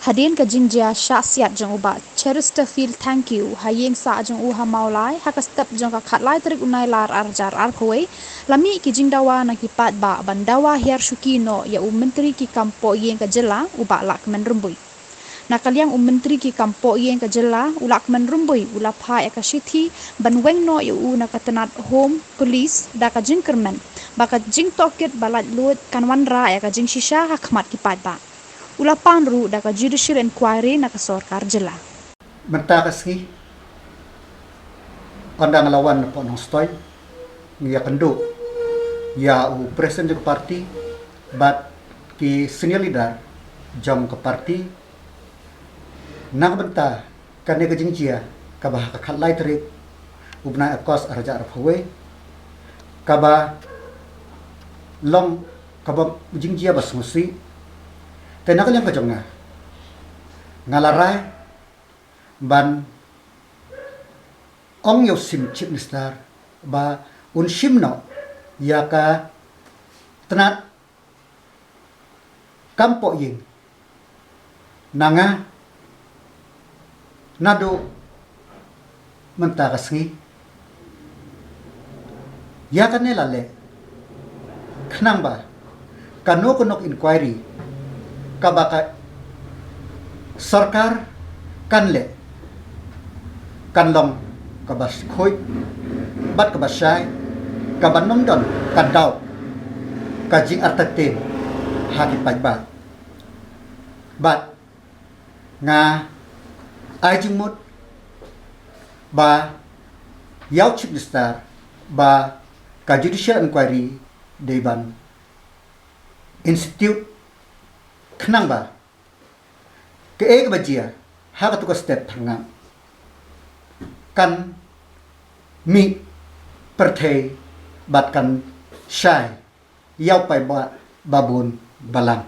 Hadin ka jingjia syasiat jeng uba Chesterfield thank you hayeng sa jeng uha maulai hakastep jeng ka khatlai terik unai lar arjar arkhoi lami ki jingdawa na ki pat ba bandawa hiar shukino ya menteri ki kampo yeng ka jela uba lak menrumbui na kaliang menteri ki kampo yeng ka jela ulak menrumbui ulapha ya ka shithi banweng no ya na katanat home police da ka jingkermen baka jing toket balat lut kanwanra ya ka jing shisha hakmat ki pat ba Ulapan ru da ka judicial inquiry na ka sorkar jela. Mentakas ngi andang lawan po nong stoy ngi kendo ya u presiden ke parti bat ki senior leader jam ke parti nang benta kane ke jingjia ka bah ka khalai trik ubna akos arja arphwe ka ba long ka ba jingjia bas musi tenak yang kajonga ngalarai ban ong yo sim chip nistar ba un shimno ya ka tenat kampo ying nanga nado mentakasngi ya kan lale kenang ba kanok inquiry kabaka sarkar kanle kanlong kabas khoi bat kabas sai kabanom don kadau kajing artatin haki pajba bat nga ajimut ba yaw chip star ba ka judicial inquiry deban institute kenang ba ke ek bajia ha ka step thanga kan mi perthei bat kan shai yaw pai ba babun balang